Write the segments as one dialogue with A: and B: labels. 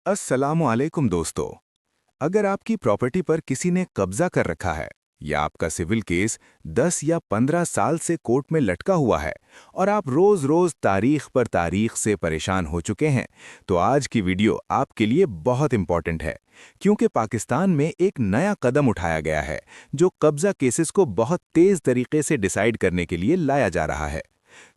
A: अस्सलामुअलैकुम दोस्तों। अगर आपकी प्रॉपर्टी पर किसी ने कब्जा कर रखा है या आपका सिविल केस 10 या 15 साल से कोर्ट में लटका हुआ है और आप रोज-रोज तारीख पर तारीख से परेशान हो चुके हैं, तो आज की वीडियो आपके लिए बहुत इंपॉर्टेंट है, क्योंकि पाकिस्तान में एक नया कदम उठाया गया है जो कब्जा केसेस को बहुत तेज तरीके से डिसाइड करने के लिए लाया जा रहा है।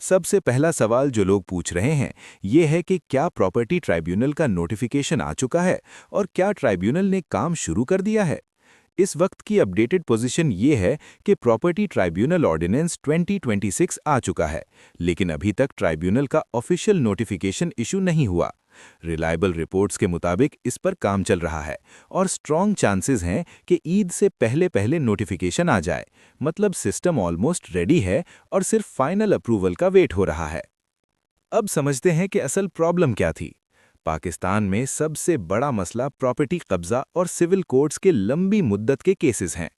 A: सबसे पहला सवाल जो लोग पूछ रहे हैं ये है कि क्या प्रॉपर्टी ट्राइब्यूनल का नोटिफिकेशन आ चुका है और क्या ट्राइब्यूनल ने काम शुरू कर दिया है। इस वक्त की अपडेटेड पोजीशन ये है कि प्रॉपर्टी ट्राइब्यूनल ऑर्डिनेंस 2026 आ चुका है, लेकिन अभी तक ट्राइब्यूनल का ऑफिशियल नोटिफिकेशन इशू नहीं हुआ। रिलायबल रिपोर्ट्स के मुताबिक इस पर काम चल रहा है और स्ट्रॉन्ग चांसेस हैं कि ईद से पहले पहले नोटिफिकेशन आ जाए, मतलब सिस्टम ऑलमोस्ट रेडी है और सिर्फ फाइनल अप्रूवल का वेट हो रहा है। अब समझते हैं कि असल प्रॉब्लम क्या थी। पाकिस्तान में सबसे बड़ा मसला प्रॉपर्टी कब्जा और सिविल कोर्ट्स के लंबी मुद्दत के केसेस हैं।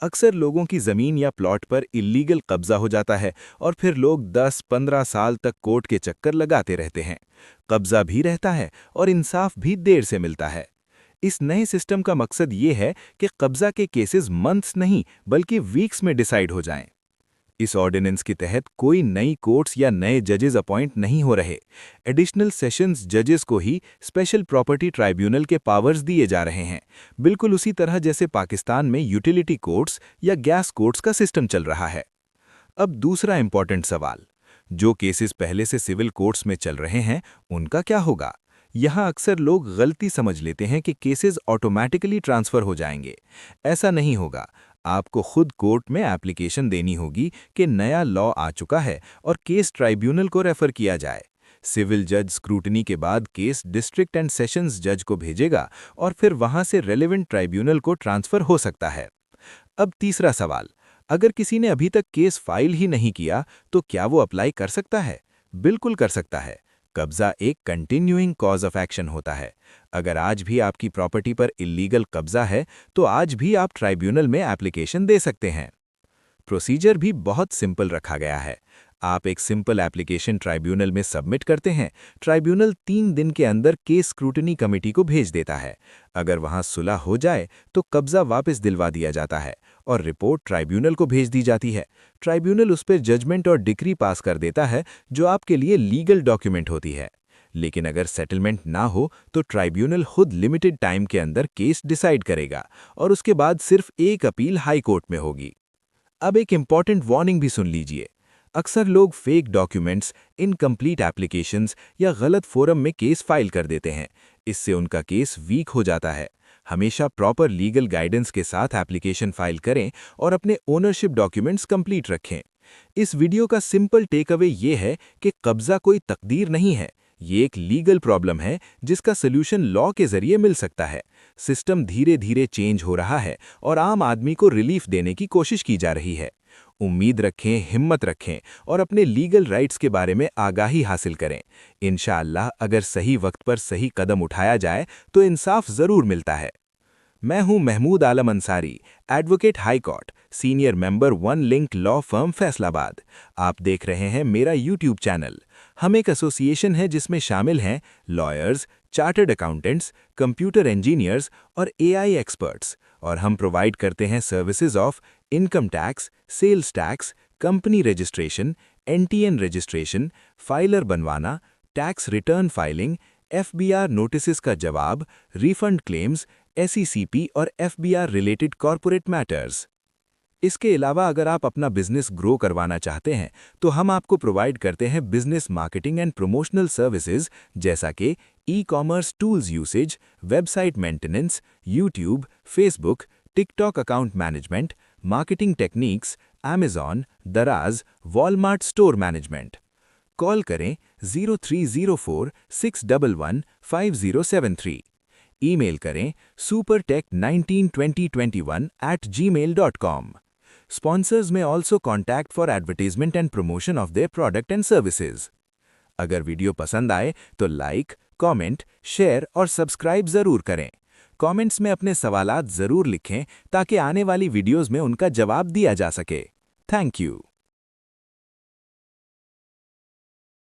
A: अक्सर लोगों की ज़मीन या प्लॉट पर इल्लीगल कब्जा हो जाता है और फिर लोग 10-15 साल तक कोर्ट के चक्कर लगाते रहते हैं। कब्जा भी रहता है और इंसाफ भी देर से मिलता है। इस नए सिस्टम का मकसद ये है कि कब्जा के केसेस मंथ्स नहीं बल्कि वीक्स में डिसाइड हो जाएं। इस ऑर्डिनेंस के तहत कोई नई कोर्ट्स या नए जजेस अपॉइंट नहीं हो रहे। एडिशनल सेशंस जजेस को ही स्पेशल प्रॉपर्टी ट्राइब्यूनल के पावर्स दिए जा रहे हैं, बिल्कुल उसी तरह जैसे पाकिस्तान में यूटिलिटी कोर्ट्स या गैस कोर्ट्स का सिस्टम चल रहा है। अब दूसरा इंपॉर्टेंट सवाल, जो केसेस पहले से सिविल कोर्ट्स में चल रहे हैं उनका क्या होगा। यहाँ अक्सर लोग गलती समझ लेते हैं कि केसेस ऑटोमैटिकली ट्रांसफ़र हो जाएंगे। ऐसा नहीं होगा। आपको खुद कोर्ट में एप्लीकेशन देनी होगी कि नया लॉ आ चुका है और केस ट्राइब्यूनल को रेफर किया जाए। सिविल जज स्क्रूटनी के बाद केस डिस्ट्रिक्ट एंड सेशंस जज को भेजेगा और फिर वहां से रेलेवेंट ट्राइब्यूनल को ट्रांसफ़र हो सकता है। अब तीसरा सवाल, अगर किसी ने अभी तक केस फाइल ही नहीं किया तो क्या वो अप्लाई कर सकता है? बिल्कुल कर सकता है। कब्जा एक कंटिन्यूइंग कॉज ऑफ एक्शन होता है। अगर आज भी आपकी प्रॉपर्टी पर इल्लीगल कब्जा है तो आज भी आप ट्राइब्यूनल में एप्लीकेशन दे सकते हैं। प्रोसीजर भी बहुत सिंपल रखा गया है। आप एक सिंपल एप्लीकेशन ट्राइब्यूनल में सबमिट करते हैं। ट्राइब्यूनल 3 दिन के अंदर केस स्क्रूटनी कमेटी को भेज देता है। अगर वहां सुलह हो जाए तो कब्जा वापस दिलवा दिया जाता है और रिपोर्ट ट्राइब्यूनल को भेज दी जाती है। ट्राइब्यूनल उस पर जजमेंट और डिक्री पास कर देता है, जो आपके लिए लीगल डॉक्यूमेंट होती है। लेकिन अगर सेटलमेंट ना हो तो ट्राइब्यूनल खुद लिमिटेड टाइम के अंदर केस डिसाइड करेगा और उसके बाद सिर्फ एक अपील हाई कोर्ट में होगी। अब एक इम्पॉर्टेंट वार्निंग भी सुन लीजिए। अक्सर लोग फेक डॉक्यूमेंट्स, इनकम्प्लीट एप्लीकेशंस या गलत फोरम में केस फाइल कर देते हैं। इससे उनका केस वीक हो जाता है। हमेशा प्रॉपर लीगल गाइडेंस के साथ एप्लीकेशन फाइल करें और अपने ओनरशिप डॉक्यूमेंट्स कंप्लीट रखें। इस वीडियो का सिंपल टेक अवे ये है कि कब्जा कोई तकदीर नहीं है, ये एक लीगल प्रॉब्लम है जिसका सल्यूशन लॉ के जरिए मिल सकता है। सिस्टम धीरे धीरे चेंज हो रहा है और आम आदमी को रिलीफ देने की कोशिश की जा रही है। उम्मीद रखें, हिम्मत रखें और अपने लीगल राइट्स के बारे में आगाही हासिल करें। इंशाअल्लाह अगर सही वक्त पर सही कदम उठाया जाए तो इंसाफ जरूर मिलता है। मैं हूं Mahmood Alam Ansari, advocate high court, senior member one link law firm Faisalabad. आप देख रहे हैं मेरा यूट्यूब चैनल। हम एक एसोसिएशन है जिसमें शामिल हैं lawyers, chartered accountants, computer engineers और एआई एक्सपर्ट्स, और हम प्रोवाइड करते हैं services of income tax, sales tax, company registration, NTN registration, filer बनवाना, tax return filing, FBR notices का जवाब, रिफंड क्लेम्स, एसईसीपी और एफबीआर रिलेटेड कॉर्पोरेट मैटर्स। इसके अलावा अगर आप अपना बिजनेस ग्रो करवाना चाहते हैं तो हम आपको प्रोवाइड करते हैं business marketing and promotional services, जैसा कि e commerce tools usage, website maintenance, YouTube, Facebook, TikTok account management, marketing techniques, Amazon, दराज, वॉलमार्ट स्टोर मैनेजमेंट। कॉल करें 0304-611-5073। ईमेल करें supertech192021@gmail.com। Sponsors may also contact for advertisement and promotion of their product and services। अगर video पसंद आए तो like, comment, share और subscribe जरूर करें। कमेंट्स में अपने सवालात जरूर लिखें ताकि आने वाली वीडियोस में उनका जवाब दिया जा सके। Thank you.